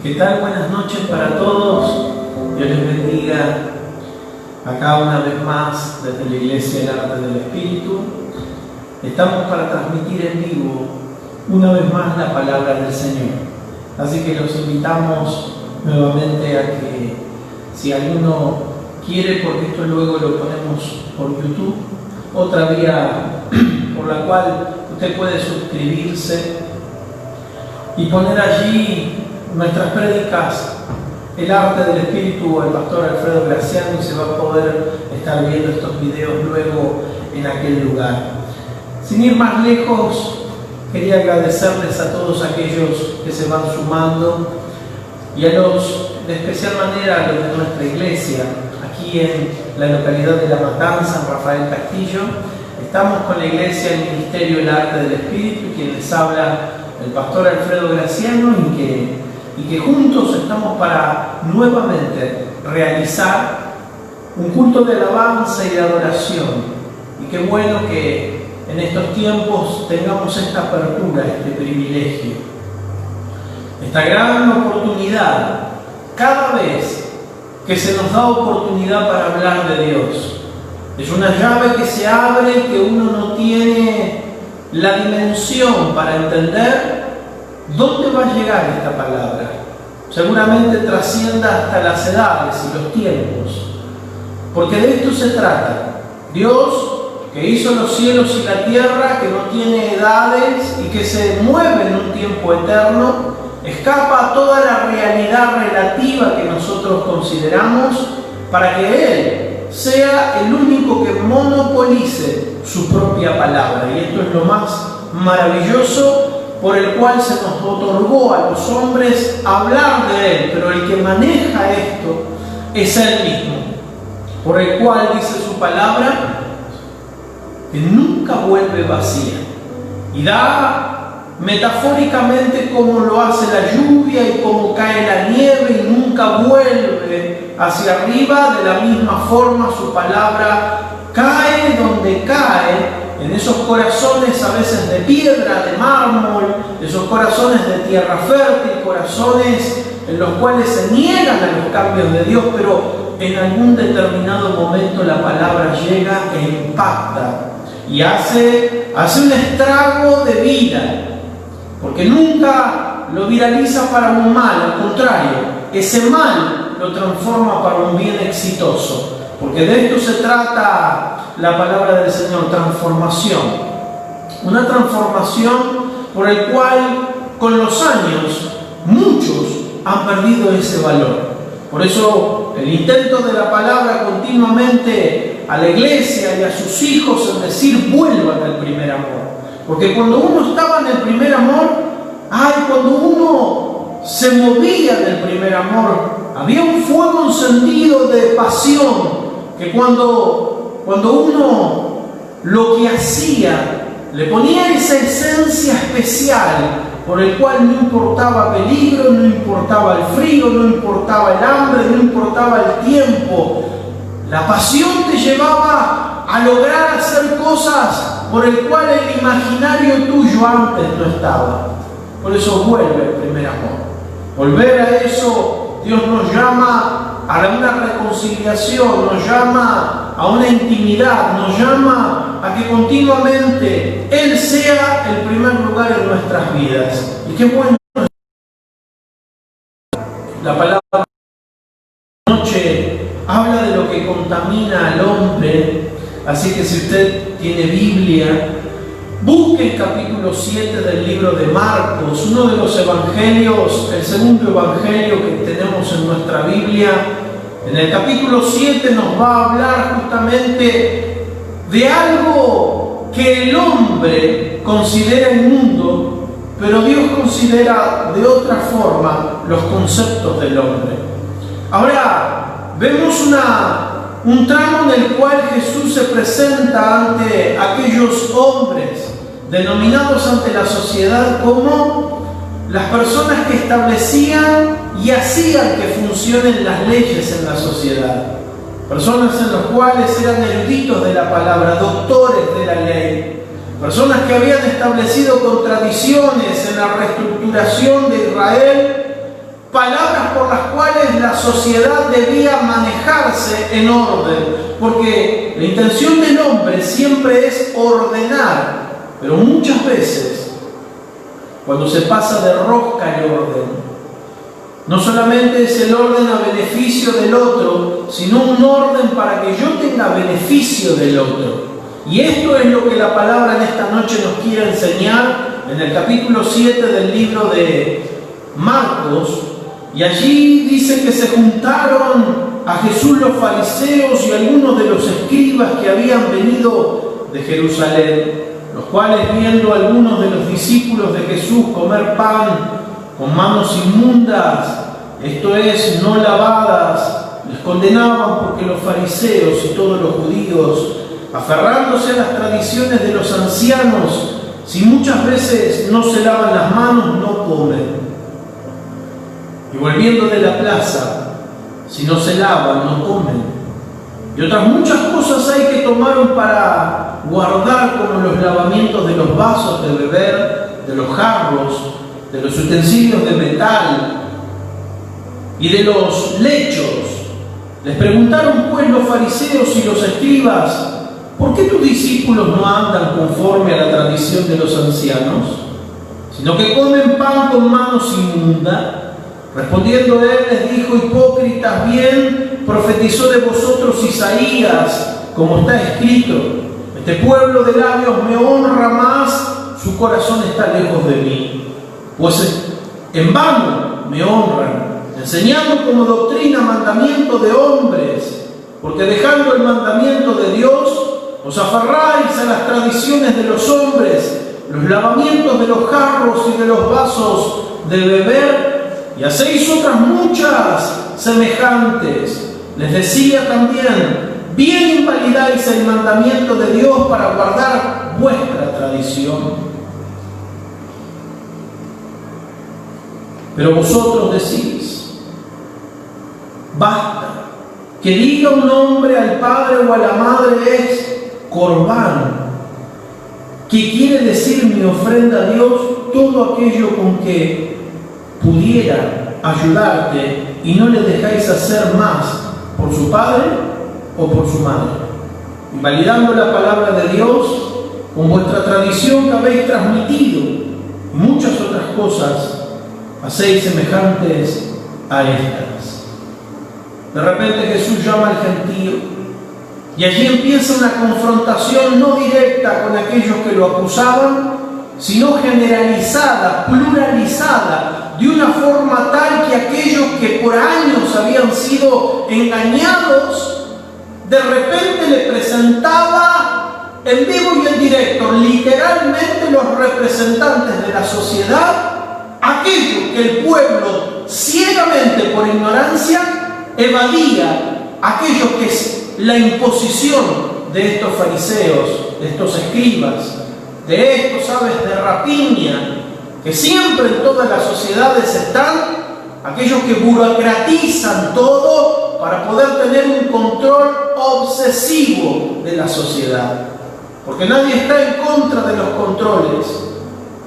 ¿Qué tal? Buenas noches para todos. Dios les bendiga. Acá una vez más desde la Iglesia del Arte del Espíritu. Estamos para transmitir en vivo una vez más la palabra del Señor. Así que los invitamos nuevamente a que si alguno quiere, porque esto luego lo ponemos por YouTube, otra vía por la cual usted puede suscribirse y poner allí nuestras prédicas, el arte del espíritu, el pastor Alfredo Graciano, y se va a poder estar viendo estos videos luego en aquel lugar. Sin ir más lejos, quería agradecerles a todos aquellos que se van sumando y a los, de especial manera, a los de nuestra iglesia, aquí en la localidad de La Matanza, San Rafael Castillo. Estamos con la iglesia, el Ministerio del Arte del Espíritu, y quien les habla, el pastor Alfredo Graciano, y que juntos estamos para nuevamente realizar un culto de alabanza y de adoración. Y qué bueno que en estos tiempos tengamos esta apertura, este privilegio, esta gran oportunidad, cada vez que se nos da oportunidad para hablar de Dios. Es una llave que se abre y que uno no tiene la dimensión para entender ¿dónde va a llegar esta palabra? Seguramente trascienda hasta las edades y los tiempos, porque de esto se trata. Dios, que hizo los cielos y la tierra, que no tiene edades y que se mueve en un tiempo eterno, escapa a toda la realidad relativa que nosotros consideramos, para que Él sea el único que monopolice su propia palabra. Y esto es lo más maravilloso, por el cual se nos otorgó a los hombres hablar de Él, pero el que maneja esto es Él mismo, por el cual dice su palabra que nunca vuelve vacía, y da metafóricamente como lo hace la lluvia y como cae la nieve y nunca vuelve hacia arriba. De la misma forma su palabra cae donde cae, en esos corazones a veces de piedra, de mármol, esos corazones de tierra fértil, corazones en los cuales se niegan a los cambios de Dios, pero en algún determinado momento la palabra llega e impacta y hace un estrago de vida, porque nunca lo viraliza para un mal, al contrario, ese mal lo transforma para un bien exitoso, porque de esto se trata la palabra del Señor, transformación. Una transformación por el cual con los años muchos han perdido ese valor. Por eso el intento de la palabra continuamente a la iglesia y a sus hijos en decir vuelvan al primer amor. Porque cuando uno estaba en el primer amor, cuando uno se movía en el primer amor, había un fuego encendido de pasión, que cuando uno lo que hacía le ponía esa esencia especial por el cual no importaba peligro, no importaba el frío, no importaba el hambre, no importaba el tiempo. La pasión te llevaba a lograr hacer cosas por el cual el imaginario tuyo antes no estaba. Por eso vuelve el primer amor. Volver a eso, Dios nos llama a una reconciliación, nos llama a una intimidad, nos llama a que continuamente Él sea el primer lugar en nuestras vidas. Y qué bueno la palabra de noche habla de lo que contamina al hombre. Así que si usted tiene Biblia, busque el capítulo 7 del libro de Marcos, uno de los evangelios, el segundo evangelio que tenemos en nuestra Biblia. En el capítulo 7 nos va a hablar justamente de algo que el hombre considera inmundo, pero Dios considera de otra forma los conceptos del hombre. Ahora vemos un tramo en el cual Jesús se presenta ante aquellos hombres denominados ante la sociedad como las personas que establecían y hacían que funcionen las leyes en la sociedad. Personas en las cuales eran eruditos de la palabra, doctores de la ley. Personas que habían establecido contradicciones en la reestructuración de Israel palabras por las cuales la sociedad debía manejarse en orden, porque la intención del hombre siempre es ordenar, pero muchas veces, cuando se pasa de rosca el orden, no solamente es el orden a beneficio del otro, sino un orden para que yo tenga beneficio del otro. Y esto es lo que la palabra en esta noche nos quiere enseñar en el capítulo 7 del libro de Marcos. Y allí dice que se juntaron a Jesús los fariseos y algunos de los escribas que habían venido de Jerusalén, los cuales, viendo a algunos de los discípulos de Jesús comer pan con manos inmundas, esto es, no lavadas, les condenaban, porque los fariseos y todos los judíos, aferrándose a las tradiciones de los ancianos, si muchas veces no se lavan las manos, no comen. Y volviendo de la plaza, si no se lavan, no comen. Y otras muchas cosas hay que tomaron para guardar, como los lavamientos de los vasos de beber, de los jarros, de los utensilios de metal y de los lechos. Les preguntaron pues los fariseos y los escribas: ¿por qué tus discípulos no andan conforme a la tradición de los ancianos, sino que comen pan con manos inmundas? Respondiendo él les dijo: hipócritas, bien profetizó de vosotros Isaías, como está escrito: este pueblo de labios me honra más, su corazón está lejos de mí. Pues en vano me honran, enseñando como doctrina mandamiento de hombres, porque dejando el mandamiento de Dios, os aferráis a las tradiciones de los hombres, los lavamientos de los jarros y de los vasos de beber, y hacéis otras muchas semejantes. Les decía también: bien invalidáis el mandamiento de Dios para guardar vuestra tradición. Pero vosotros decís: basta, que diga un hombre al padre o a la madre es corbán, que quiere decir mi ofrenda a Dios, todo aquello con que pudiera ayudarte, y no le dejáis hacer más por su padre o por su madre, invalidando la palabra de Dios con vuestra tradición que habéis transmitido, y muchas otras cosas hacéis semejantes a estas. De repente Jesús llama al gentío y allí empieza una confrontación no directa con aquellos que lo acusaban, sino generalizada, pluralizada, de una forma tal que aquellos que por años habían sido engañados, de repente le presentaba en vivo y en directo, literalmente, los representantes de la sociedad, aquello que el pueblo ciegamente por ignorancia evadía, aquello que es la imposición de estos fariseos, de estos escribas, de estos aves de rapiña, que siempre en todas las sociedades están, aquellos que burocratizan todo para poder tener un control obsesivo de la sociedad. Porque nadie está en contra de los controles,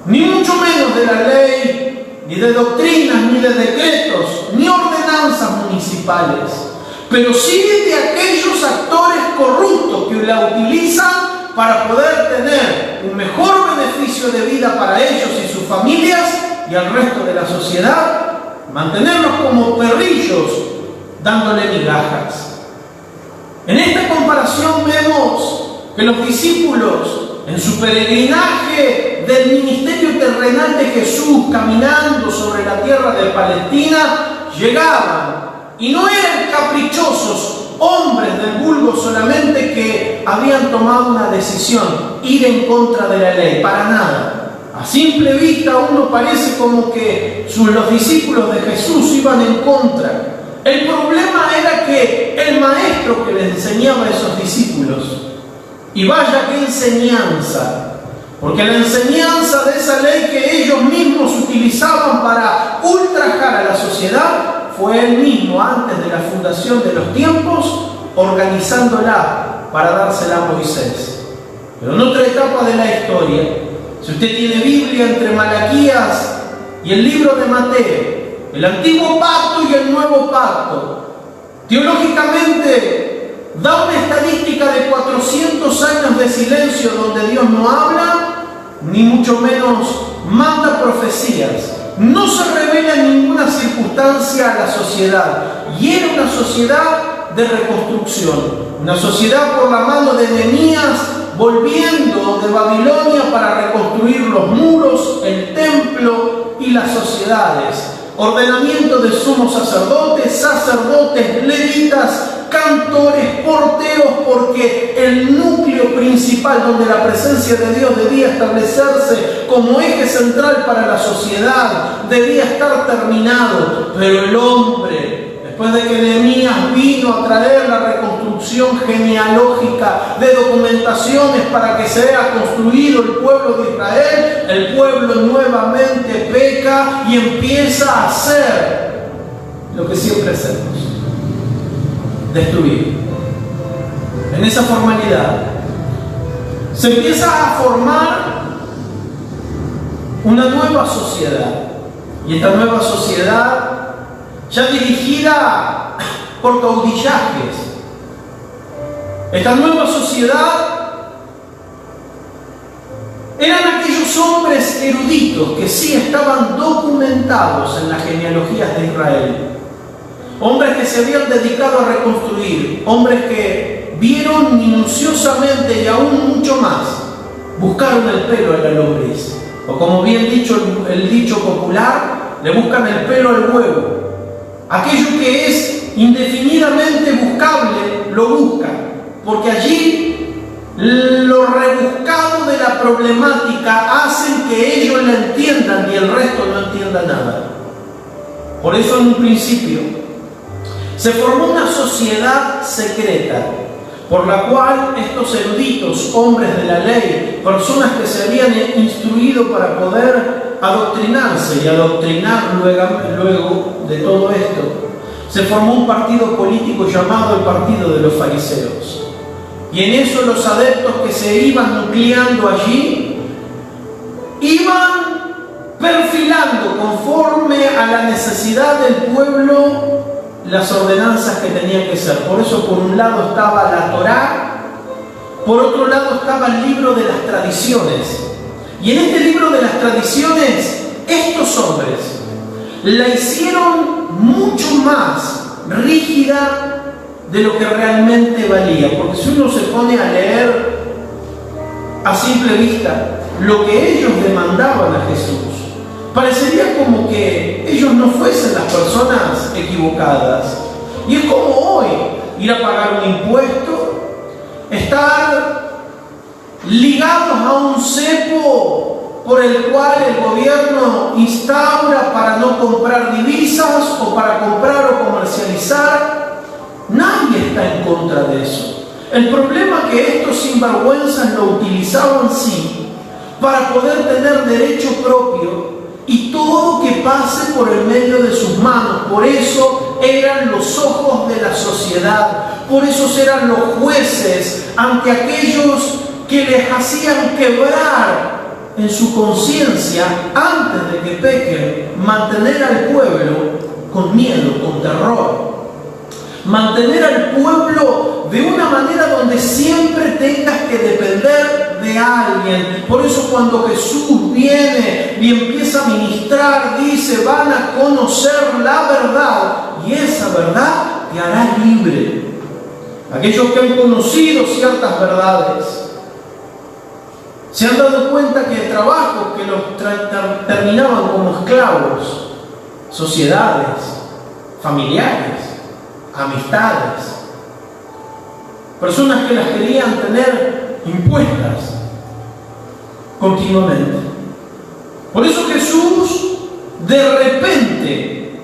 ni mucho menos de la ley, ni de doctrinas, ni de decretos, ni ordenanzas municipales, pero sí de aquellos actores corruptos que la utilizan para poder tener un mejor beneficio de vida para ellos y sus familias y al resto de la sociedad, mantenerlos como perrillos dándole migajas. En esta comparación vemos que los discípulos, en su peregrinaje del ministerio terrenal de Jesús, caminando sobre la tierra de Palestina, llegaban, y no eran caprichosos hombres del vulgo solamente que habían tomado una decisión, ir en contra de la ley, para nada. A simple vista uno parece como que los discípulos de Jesús iban en contra. El problema era que el maestro que les enseñaba a esos discípulos, y vaya qué enseñanza, porque la enseñanza de esa ley que ellos mismos utilizaban para ultrajar a la sociedad, fue él mismo, antes de la fundación de los tiempos, organizándola para dársela a Moisés. Pero en otra etapa de la historia, si usted tiene Biblia entre Malaquías y el libro de Mateo, el antiguo pacto y el nuevo pacto. Teológicamente, da una estadística de 400 años de silencio donde Dios no habla, ni mucho menos manda profecías. No se revela ninguna circunstancia a la sociedad. Y era una sociedad de reconstrucción. Una sociedad por la mano de Nehemías, volviendo de Babilonia para reconstruir los muros, el templo y las sociedades. Ordenamiento de sumos sacerdotes, levitas, cantores, porteros, porque el núcleo principal donde la presencia de Dios debía establecerse como eje central para la sociedad debía estar terminado. Pero el hombre, después de que Nehemías vino a traer la reconstrucción genealógica de documentaciones para que sea construido el pueblo de Israel, el pueblo nuevamente peca y empieza a hacer lo que siempre hacemos: destruir. En esa formalidad se empieza a formar una nueva sociedad, y esta nueva sociedad ya dirigida por caudillajes. Esta nueva sociedad eran aquellos hombres eruditos que sí estaban documentados en las genealogías de Israel. Hombres que se habían dedicado a reconstruir, hombres que vieron minuciosamente y aún mucho más, buscaron el pelo en la lombriz. O como bien dicho el dicho popular, le buscan el pelo al huevo. Aquello que es indefinidamente buscable, lo buscan, porque allí lo rebuscado de la problemática hacen que ellos la entiendan y el resto no entienda nada. Por eso en un principio se formó una sociedad secreta, por la cual estos eruditos, hombres de la ley, personas que se habían instruido para poder adoctrinarse y adoctrinar luego de todo esto, se formó un partido político llamado el Partido de los Fariseos. Y en eso los adeptos que se iban nucleando allí iban perfilando conforme a la necesidad del pueblo las ordenanzas que tenían que ser. Por eso por un lado estaba la Torá, por otro lado estaba el libro de las tradiciones. Y en este libro de las tradiciones, estos hombres la hicieron mucho más rígida de lo que realmente valía. Porque si uno se pone a leer a simple vista lo que ellos demandaban a Jesús, parecería como que ellos no fuesen las personas equivocadas. Y es como hoy ir a pagar un impuesto, estar ligados a un cepo por el cual el gobierno instaura para no comprar divisas o para comprar o comercializar. Nadie está en contra de eso. El problema es que estos sinvergüenzas lo utilizaban sí para poder tener derecho propio y todo que pase por el medio de sus manos. Por eso eran los ojos de la sociedad, por eso eran los jueces ante aquellos que les hacían quebrar en su conciencia antes de que pequen, mantener al pueblo con miedo, con terror. Mantener al pueblo de una manera donde siempre tengas que depender de alguien. Por eso cuando Jesús viene y empieza a ministrar, dice: van a conocer la verdad y esa verdad te hará libre. Aquellos que han conocido ciertas verdades se han dado cuenta que trabajos que los terminaban como esclavos, sociedades, familiares, amistades, personas que las querían tener impuestas continuamente. Por eso Jesús de repente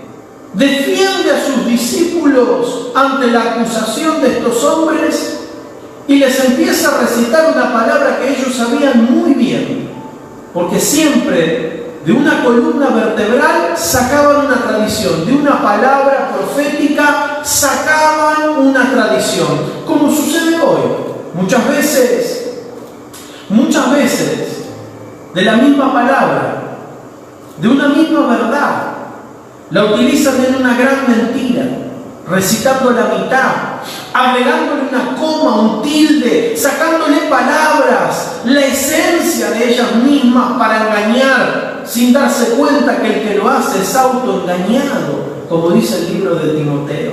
defiende a sus discípulos ante la acusación de estos hombres y les empieza a recitar una palabra que ellos sabían muy bien, porque siempre de una columna vertebral sacaban una tradición, de una palabra profética sacaban una tradición, como sucede hoy. Muchas veces, de la misma palabra, de una misma verdad, la utilizan en una gran mentira, recitando la mitad, agregándole una coma, un tilde, sacándole palabras, la esencia de ellas mismas para engañar, sin darse cuenta que el que lo hace es autoengañado, como dice el libro de Timoteo.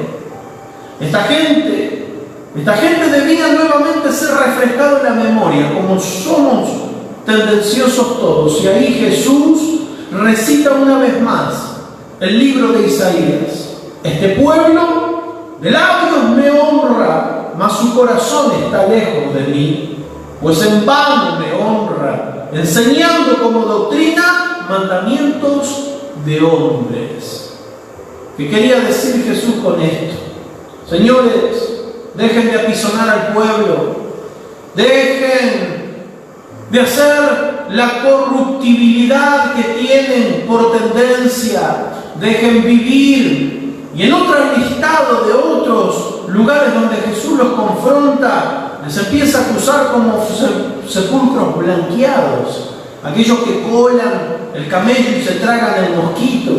Esta gente debía nuevamente ser refrescado en la memoria, como somos tendenciosos todos. Y ahí Jesús recita una vez más el libro de Isaías. Este pueblo de labios me honra, mas su corazón está lejos de mí, pues en vano me honra, enseñando como doctrina mandamientos de hombres. ¿Qué quería decir Jesús con esto? Señores, dejen de apisonar al pueblo, dejen de hacer la corruptibilidad que tienen por tendencia, dejen vivir. Y en otro listado de otros lugares donde Jesús los confronta, les empieza a acusar como sepulcros blanqueados, aquellos que colan el camello y se tragan el mosquito.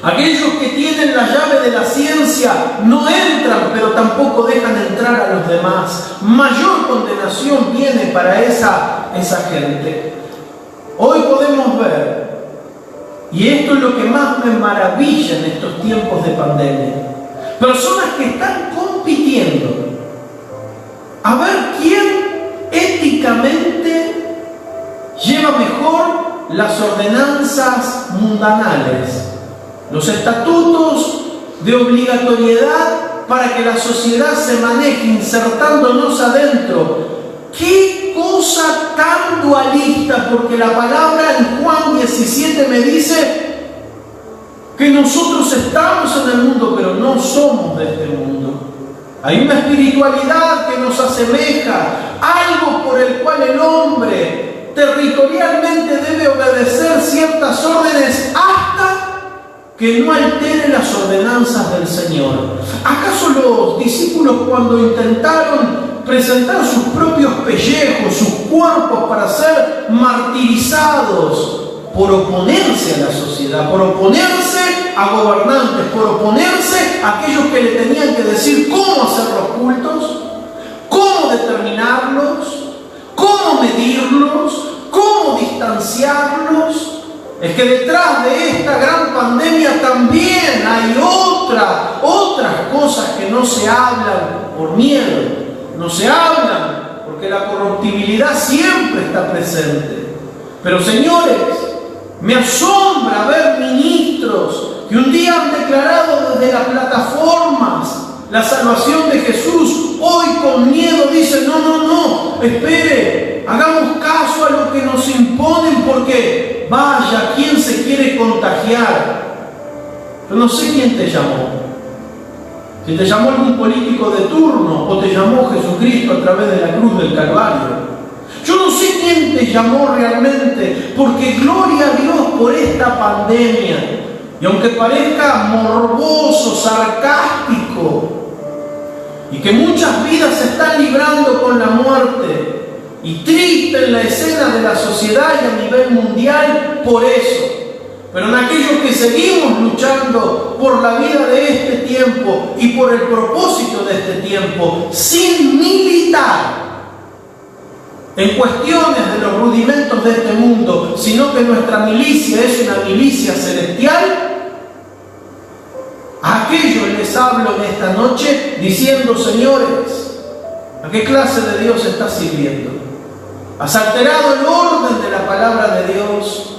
Aquellos que tienen la llave de la ciencia no entran, pero tampoco dejan entrar a los demás. Mayor condenación viene para esa gente. Hoy podemos ver, y esto es lo que más me maravilla en estos tiempos de pandemia, personas que están compitiendo a ver quién éticamente lleva mejor las ordenanzas mundanales, los estatutos de obligatoriedad para que la sociedad se maneje insertándonos adentro. ¡Qué cosa tan dualista! Porque la palabra en Juan 17 me dice que nosotros estamos en el mundo, pero no somos de este mundo. Hay una espiritualidad que nos asemeja, algo por el cual el hombre territorialmente debe obedecer ciertas órdenes hasta que no altere las ordenanzas del Señor. ¿Acaso los discípulos, cuando intentaron presentar sus propios pellejos, sus cuerpos para ser martirizados por oponerse a la sociedad, por oponerse a gobernantes, por oponerse a aquellos que le tenían que decir cómo hacer los cultos, cómo determinarlos, cómo medirlos, cómo distanciarlos? Es que detrás de esta gran pandemia también hay otras cosas que no se hablan por miedo, no se hablan porque la corruptibilidad siempre está presente. Pero señores, me asombra ver ministros que un día han declarado desde las plataformas la salvación de Jesús, hoy con miedo dicen, no, espere, hagamos caso a lo que nos imponen porque vaya, ¿quién se quiere contagiar? Yo no sé quién te llamó. Si te llamó algún político de turno o te llamó Jesucristo a través de la cruz del Calvario. Yo no sé quién te llamó realmente, porque gloria a Dios por esta pandemia. Y aunque parezca morboso, sarcástico, y que muchas vidas se están librando con la muerte, y triste en la escena de la sociedad y a nivel mundial por eso. Pero en aquellos que seguimos luchando por la vida de este tiempo y por el propósito de este tiempo, sin militar en cuestiones de los rudimentos de este mundo, sino que nuestra milicia es una milicia celestial, a aquellos les hablo en esta noche diciendo, señores, ¿a qué clase de Dios estás sirviendo? ¿Has alterado el orden de la palabra de Dios,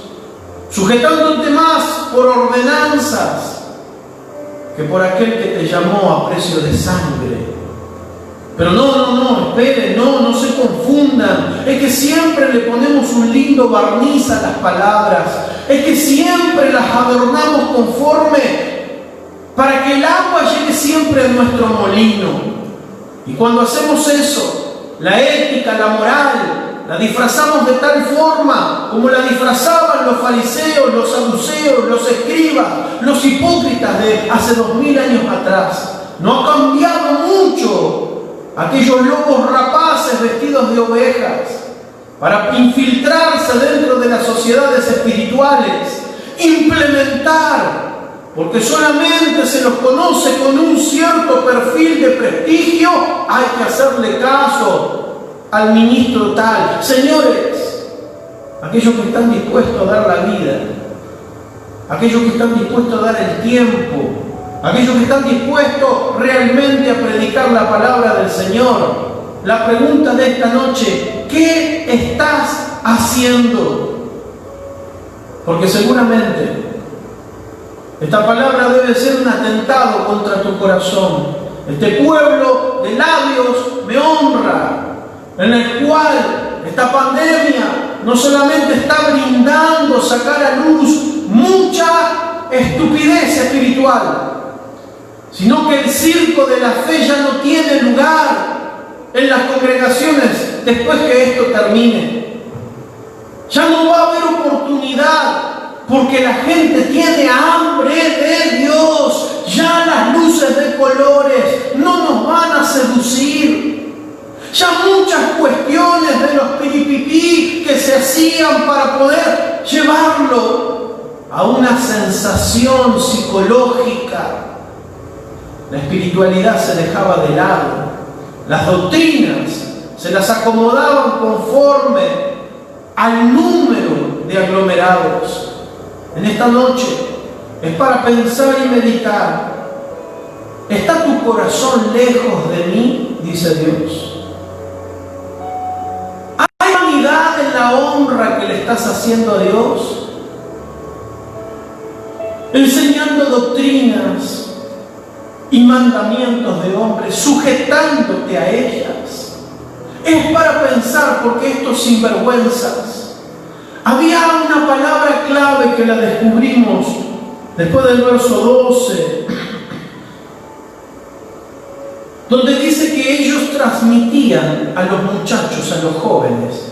sujetándote más por ordenanzas que por aquel que te llamó a precio de sangre? Pero no, esperen, no se confundan. Es que siempre le ponemos un lindo barniz a las palabras. Es que siempre las adornamos conforme para que el agua llegue siempre a nuestro molino. Y cuando hacemos eso, la ética, la moral, la disfrazamos de tal forma como la disfrazaban los fariseos, los saduceos, los escribas, los hipócritas de hace 2000 años atrás. No ha cambiado mucho aquellos lobos rapaces vestidos de ovejas para infiltrarse dentro de las sociedades espirituales, implementar porque solamente se los conoce con un cierto perfil de prestigio, hay que hacerle caso al ministro tal. Señores, aquellos que están dispuestos a dar la vida, aquellos que están dispuestos a dar el tiempo, aquellos que están dispuestos realmente a predicar la palabra del Señor. La pregunta de esta noche: ¿qué estás haciendo? Porque seguramente esta palabra debe ser un atentado contra tu corazón. Este pueblo de labios me honra, en el cual esta pandemia no solamente está brindando sacar a luz mucha estupidez espiritual, sino que el circo de la fe ya no tiene lugar en las congregaciones después que esto termine. Ya no va a haber oportunidad, porque la gente tiene hambre de Dios. Ya las luces de colores no nos van a seducir. Ya muchas cuestiones de los piripipí que se hacían para poder llevarlo a una sensación psicológica. La espiritualidad se dejaba de lado. Las doctrinas se las acomodaban conforme al número de aglomerados. En esta noche es para pensar y meditar. ¿Está tu corazón lejos de mí? Dice Dios. ¿Hay vanidad en la honra que le estás haciendo a Dios? Enseñando doctrinas y mandamientos de hombres, sujetándote a ellas. Es para pensar, porque estos sinvergüenzas. Había una palabra clave que la descubrimos después del verso 12, donde dice que ellos transmitían a los muchachos, a los jóvenes.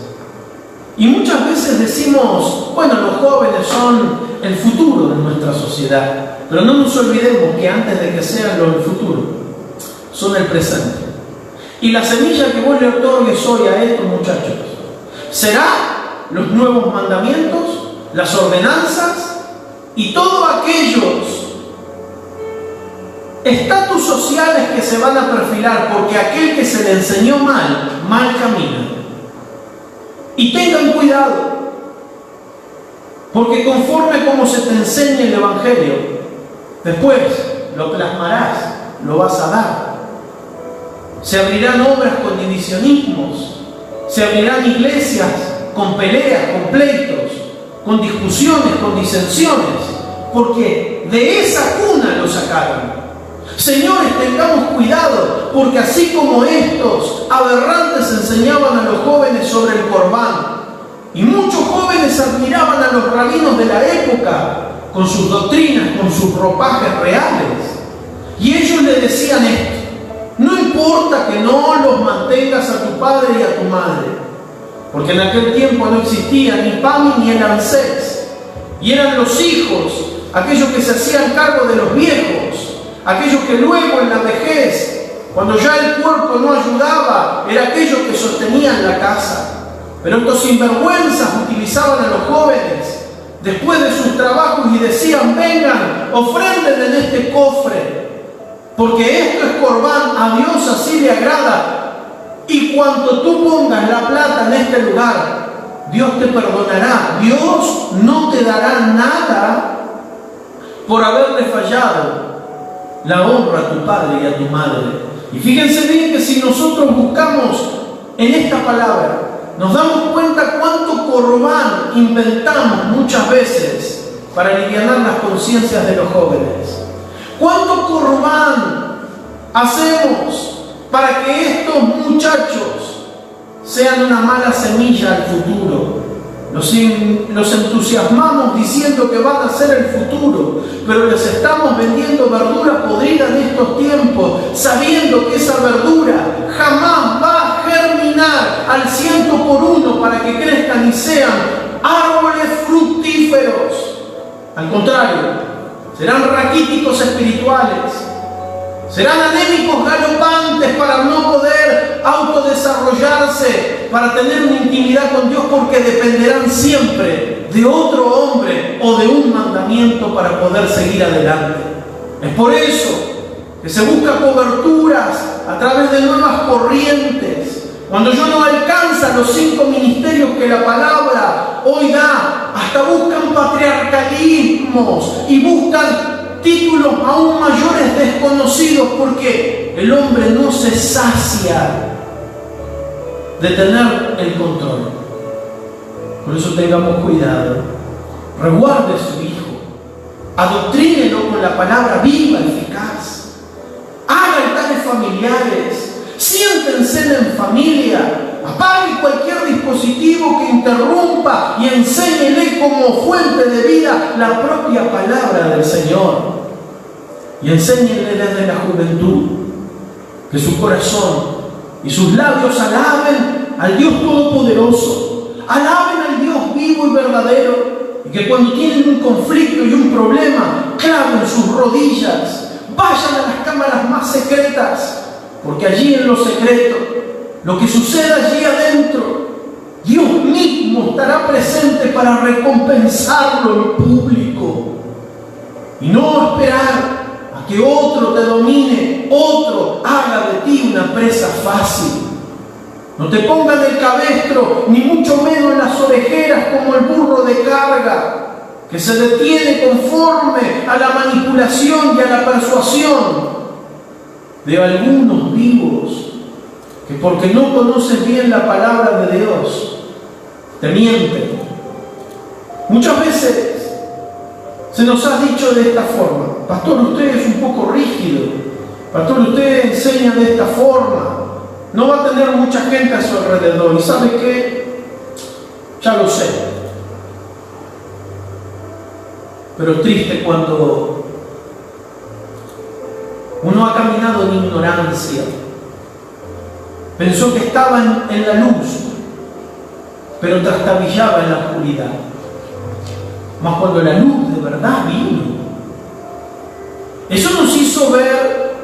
Y muchas veces decimos, bueno, los jóvenes son el futuro de nuestra sociedad. Pero no nos olvidemos que antes de que sean los del futuro, son el presente. Y la semilla que vos le otorgues hoy a estos muchachos será los nuevos mandamientos, las ordenanzas y todos aquellos estatus sociales que se van a perfilar, porque aquel que se le enseñó mal camina. Y tengan cuidado, porque conforme como se te enseña el Evangelio, después lo plasmarás, lo vas a dar. Se abrirán obras con divisionismos, se abrirán iglesias con peleas, con pleitos, con discusiones, con disensiones, porque de esa cuna lo sacaron. Señores, tengamos cuidado, porque así como estos aberrantes enseñaban a los jóvenes sobre el Corbán, y muchos jóvenes admiraban a los rabinos de la época con sus doctrinas, con sus ropajes reales, y ellos le decían esto: no importa que no los mantengas a tu padre y a tu madre, porque en aquel tiempo no existía ni PAMI ni el ANSES, y eran los hijos aquellos que se hacían cargo de los viejos, aquellos que luego en la vejez, cuando ya el cuerpo no ayudaba, era aquellos que sostenían la casa. Pero estos sinvergüenzas utilizaban a los jóvenes después de sus trabajos y decían: vengan, ofrenden en este cofre, porque esto es Corbán, a Dios así le agrada. Y cuando tú pongas la plata en este lugar, Dios te perdonará. Dios no te dará nada por haberle fallado la honra a tu padre y a tu madre. Y fíjense bien que si nosotros buscamos en esta palabra, nos damos cuenta cuánto corbán inventamos muchas veces para aliviar las conciencias de los jóvenes. Cuánto corbán hacemos para que estos muchachos sean una mala semilla al futuro. Los entusiasmamos diciendo que van a ser el futuro, pero les estamos vendiendo verdura podrida en estos tiempos, sabiendo que esa verdura jamás va a germinar al 100% para que crezcan y sean árboles fructíferos. Al contrario, serán raquíticos espirituales, serán anémicos galopantes para no poder autodesarrollarse, para tener una intimidad con Dios, porque dependerán siempre de otro hombre o de un mandamiento. fundamento para poder seguir adelante. Es por eso que se busca coberturas a través de nuevas corrientes. Cuando yo no alcanza los 5 ministerios que la palabra hoy da, hasta buscan patriarcalismos y buscan títulos aún mayores desconocidos, porque el hombre no se sacia de tener el control. Por eso tengamos cuidado. Resguarde a su hijo. Adoctrínelo con la palabra viva, eficaz. Haga altares familiares. Siéntense en familia. Apague cualquier dispositivo que interrumpa y enséñele como fuente de vida la propia palabra del Señor. Y enséñenle desde la juventud que su corazón y sus labios alaben al Dios Todopoderoso, alaben al Dios vivo y verdadero, y que cuando tienen un conflicto y un problema, claven sus rodillas, vayan a las cámaras más secretas, porque allí en lo secreto, lo que suceda allí adentro, Dios mismo estará presente para recompensarlo en público, y no esperar a que otro te domine, otro haga de ti una presa fácil. No te pongan el cabestro, ni mucho menos las orejeras como el burro de carga, que se detiene conforme a la manipulación y a la persuasión de algunos vivos, que porque no conoces bien la palabra de Dios, te mienten. Muchas veces se nos ha dicho de esta forma: pastor, usted es un poco rígido, pastor, usted enseña de esta forma, no va a tener mucha gente a su alrededor. ¿Y sabe qué? Ya lo sé. Pero triste cuando uno ha caminado en ignorancia, pensó que estaba en la luz, pero trastabillaba en la oscuridad. Mas cuando la luz de verdad vino, eso nos hizo ver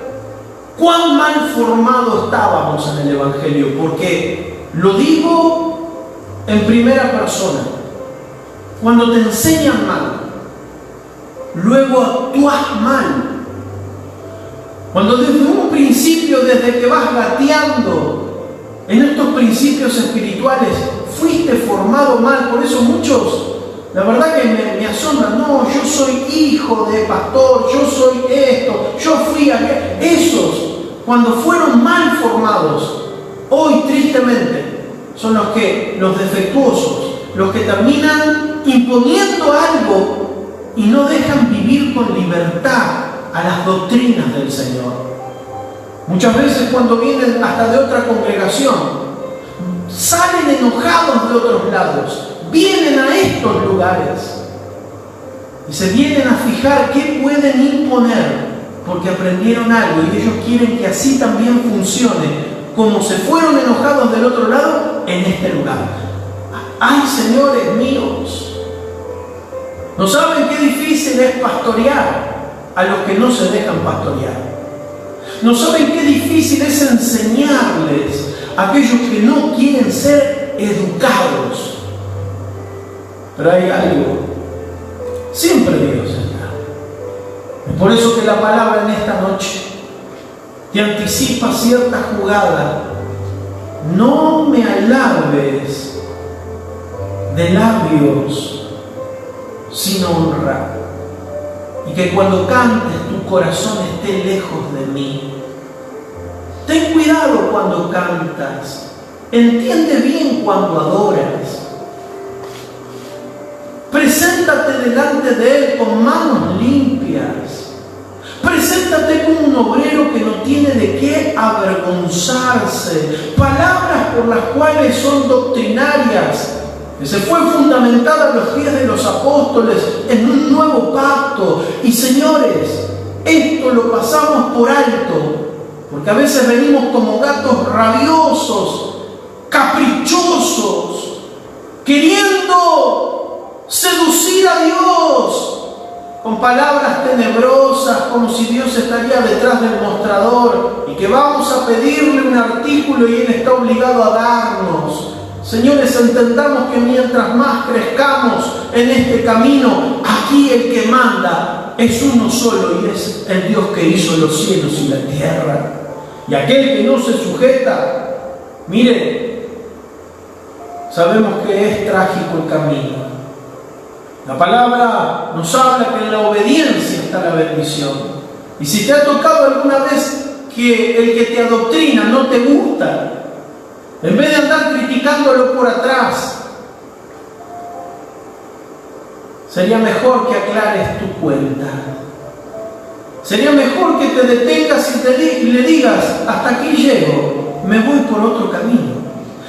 cuán mal formado estábamos en el Evangelio, porque lo digo en primera persona. Cuando te enseñan mal, luego actúas mal. Cuando desde un principio, desde que vas gateando en estos principios espirituales, fuiste formado mal. Por eso muchos, la verdad que me asombra: no, yo soy hijo de pastor, yo soy esto, yo fui aquello. Esos, cuando fueron mal formados, hoy tristemente son los defectuosos, los que terminan imponiendo algo y no dejan vivir con libertad a las doctrinas del Señor. Muchas veces cuando vienen hasta de otra congregación, salen enojados de otros lados, vienen a estos lugares y se vienen a fijar qué pueden imponer, porque aprendieron algo y ellos quieren que así también funcione, como se fueron enojados del otro lado en este lugar. ¡Ay, señores míos! ¿No saben qué difícil es pastorear a los que no se dejan pastorear? ¿No saben qué difícil es enseñarles a aquellos que no quieren ser educados? Pero hay algo, siempre Dios está. Es por eso que la palabra en esta noche te anticipa cierta jugada. No me alabes de labios sin honra, y que cuando cantes tu corazón esté lejos de mí. Ten cuidado cuando cantas, entiende bien cuando adoras. Preséntate delante de Él con manos limpias. Preséntate como un obrero que no tiene de qué avergonzarse. Palabras por las cuales son doctrinarias, que se fue fundamentada a los pies de los apóstoles en un nuevo pacto. Y señores, esto lo pasamos por alto, porque a veces venimos como gatos rabiosos, caprichosos, queriendo seducir a Dios con palabras tenebrosas, como si Dios estaría detrás del mostrador y que vamos a pedirle un artículo y Él está obligado a darnos. Señores, entendamos que mientras más crezcamos en este camino, aquí el que más manda es uno solo, y es el Dios que hizo los cielos y la tierra. Y aquel que no se sujeta, mire, sabemos que es trágico el camino. La palabra nos habla que en la obediencia está la bendición. Y si te ha tocado alguna vez que el que te adoctrina no te gusta, en vez de andar criticándolo por atrás, sería mejor que aclares tu cuenta. Sería mejor que te detengas y le digas, hasta aquí llego, me voy por otro camino.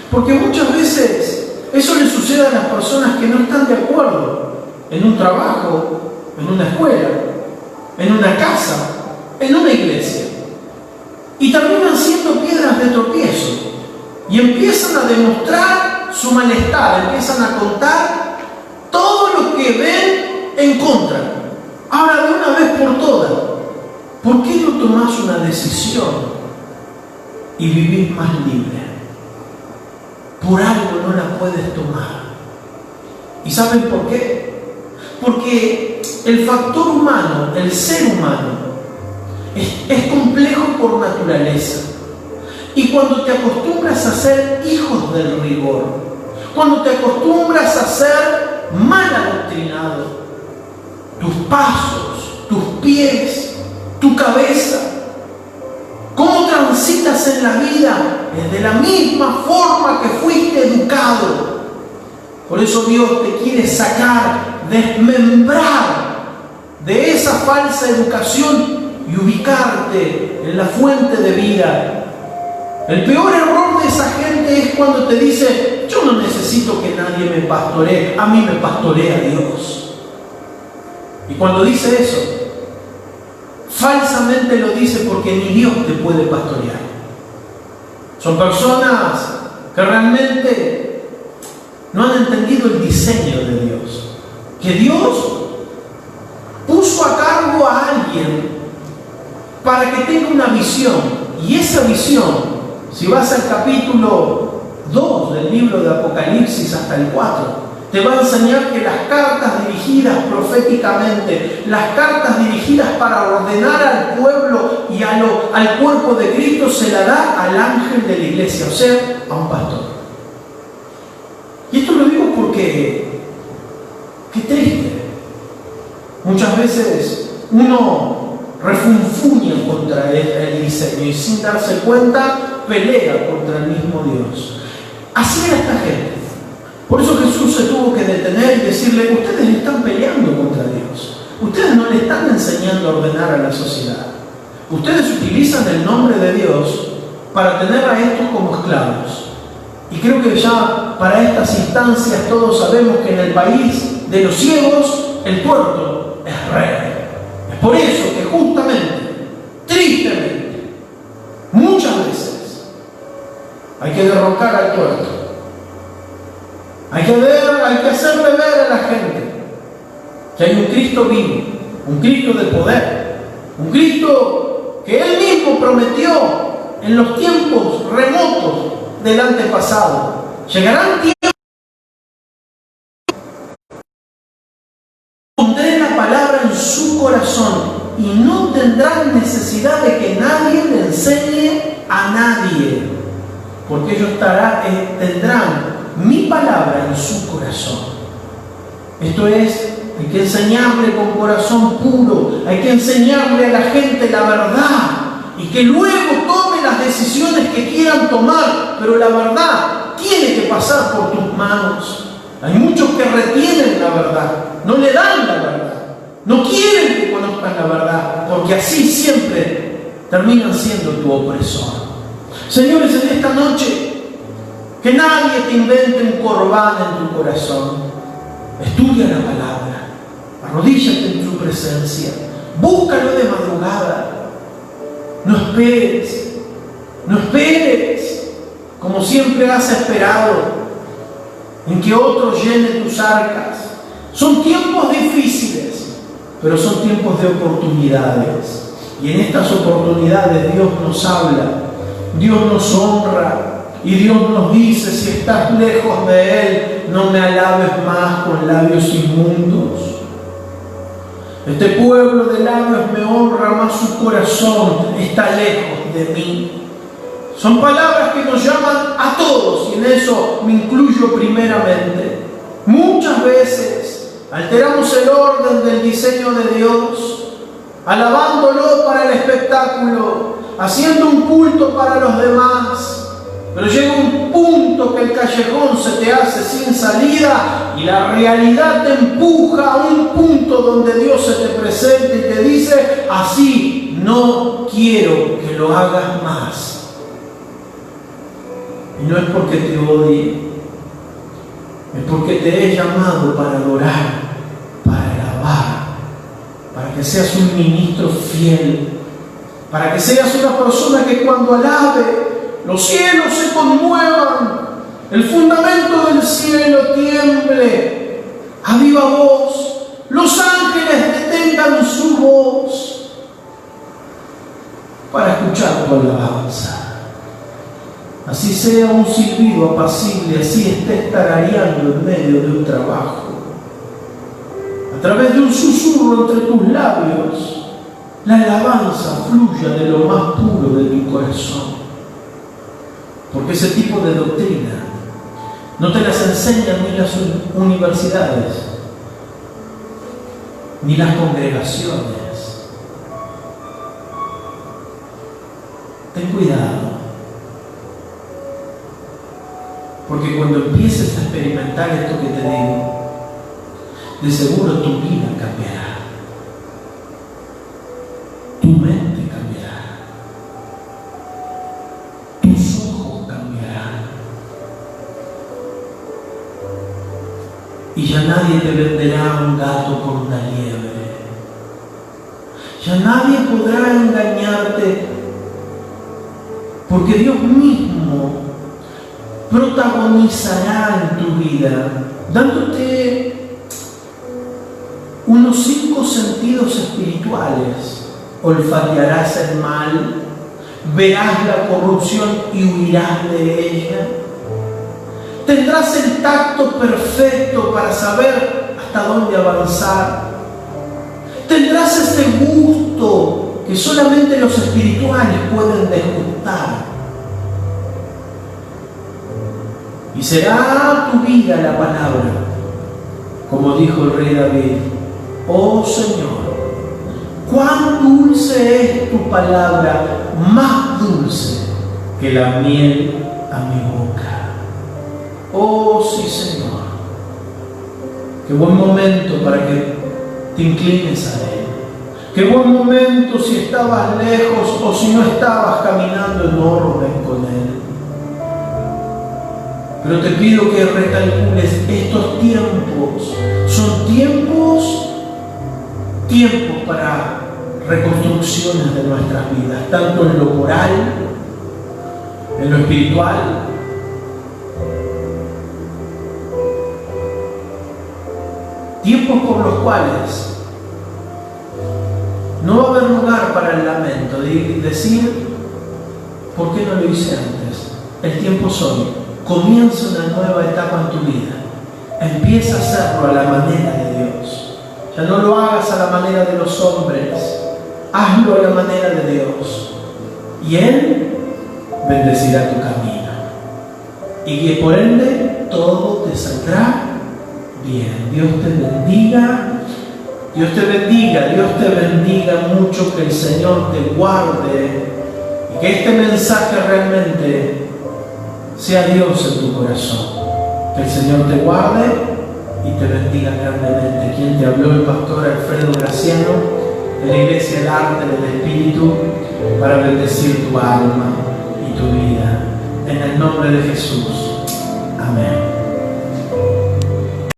Porque muchas veces eso le sucede a las personas que no están de acuerdo en un trabajo, en una escuela, en una casa, en una iglesia. Y terminan siendo piedras de tropiezo. Y empiezan a demostrar su malestar, empiezan a contar todo lo que ven en contra. Ahora, de una vez por todas, ¿por qué no tomás una decisión y vivís más libre? Por algo no la puedes tomar. ¿Y saben por qué? Porque el factor humano, el ser humano, es complejo por naturaleza. Y cuando te acostumbras a ser hijos del rigor, cuando te acostumbras a ser mal adoctrinado, tus pasos, tus pies, tu cabeza, cómo transitas en la vida, es de la misma forma que fuiste educado. Por eso Dios te quiere sacar, desmembrar de esa falsa educación y ubicarte en la fuente de vida. El peor error de esa gente es cuando te dice, yo no necesito que nadie me pastoree, a mí me pastorea Dios. Y cuando dice eso, falsamente lo dice porque ni Dios te puede pastorear. Son personas que realmente no han entendido el diseño de Dios. Que Dios puso a cargo a alguien para que tenga una visión. Y esa visión, si vas al capítulo 2 del libro de Apocalipsis hasta el 4, te va a enseñar que las cartas dirigidas proféticamente, las cartas dirigidas para ordenar al pueblo y al cuerpo de Cristo, se la da al ángel de la iglesia, o sea, a un pastor. Y esto lo digo porque, qué triste. Muchas veces uno refunfuña contra el diseño y sin darse cuenta pelea contra el mismo Dios. Así era esta gente. Por eso Jesús se tuvo que detener y decirle, ustedes están peleando contra Dios. Ustedes no le están enseñando a ordenar a la sociedad. Ustedes utilizan el nombre de Dios para tener a estos como esclavos. Y creo que ya para estas instancias todos sabemos que en el país de los ciegos el tuerto es rey. Es por eso que justamente, tristemente, muchas veces hay que derrocar al tuerto. Hay que hacerle ver a la gente que hay un Cristo vivo, un Cristo de poder, un Cristo que Él mismo prometió en los tiempos remotos del antepasado. Llegarán tiempos, pondré la palabra en su corazón y no tendrán necesidad de que nadie le enseñe a nadie, porque ellos tendrán mi palabra en su corazón. Esto es, hay que enseñarle con corazón puro, hay que enseñarle a la gente la verdad y que luego tome las decisiones que quieran tomar, pero la verdad tiene que pasar por tus manos. Hay muchos que retienen la verdad, no le dan la verdad, no quieren que conozcan la verdad, porque así siempre terminan siendo tu opresor. Señores, en esta noche, que nadie te invente un corbán en tu corazón. Estudia la palabra, arrodíllate en su presencia, búscalo de madrugada. No esperes, como siempre has esperado, en que otros llenen tus arcas. Son tiempos difíciles, pero son tiempos de oportunidades. Y en estas oportunidades Dios nos habla, Dios nos honra. Y Dios nos dice, si estás lejos de Él, no me alabes más con labios inmundos. Este pueblo de labios me honra, mas su corazón está lejos de mí. Son palabras que nos llaman a todos, y en eso me incluyo primeramente. Muchas veces alteramos el orden del diseño de Dios, alabándolo para el espectáculo, haciendo un culto para los demás. Pero llega un punto que el callejón se te hace sin salida y la realidad te empuja a un punto donde Dios se te presenta y te dice: así no quiero que lo hagas más. Y no es porque te odie, es porque te he llamado para adorar, para alabar, para que seas un ministro fiel, para que seas una persona que cuando alabe, los cielos se conmuevan, el fundamento del cielo tiemble a viva voz, los ángeles detengan su voz para escuchar tu alabanza. Así sea un silbido apacible, así estés tarareando en medio de un trabajo, a través de un susurro entre tus labios, la alabanza fluya de lo más puro de mi corazón. Porque ese tipo de doctrina no te las enseñan ni las universidades, ni las congregaciones. Ten cuidado, porque cuando empieces a experimentar esto que te digo, de seguro tu vida cambiará, tu mente cambiará, tus ojos cambiarán, y ya nadie te venderá un gato por una liebre, ya nadie podrá engañarte, porque Dios mismo protagonizará en tu vida, dándote unos 5 sentidos espirituales. Olfatearás el mal, verás la corrupción y huirás de ella. Tendrás el tacto perfecto para saber hasta dónde avanzar. Tendrás ese gusto que solamente los espirituales pueden degustar. Y será tu vida la palabra, como dijo el rey David: oh Señor, cuán dulce es tu palabra, más dulce que la miel a mi boca. Oh sí, Señor, qué buen momento para que te inclines a Él. Qué buen momento si estabas lejos o si no estabas caminando en orden con Él. Pero te pido que recalcules estos tiempos. Son tiempos para reconstrucciones de nuestras vidas, tanto en lo moral, en lo espiritual. Tiempos por los cuales no va a haber lugar para el lamento, de decir: ¿por qué no lo hice antes? El tiempo es hoy. Comienza una nueva etapa en tu vida. Empieza a hacerlo a la manera de Dios. Ya no lo hagas a la manera de los hombres. Hazlo a la manera de Dios. Y Él bendecirá tu camino. Y que por ende todo te saldrá bien. Dios te bendiga. Dios te bendiga. Dios te bendiga mucho. Que el Señor te guarde. Y que este mensaje realmente sea Dios en tu corazón. Que el Señor te guarde y te bendiga grandemente. Quien te habló, el pastor Alfredo Graciano, de la Iglesia El Arte del Espíritu, para bendecir tu alma y tu vida. En el nombre de Jesús. Amén.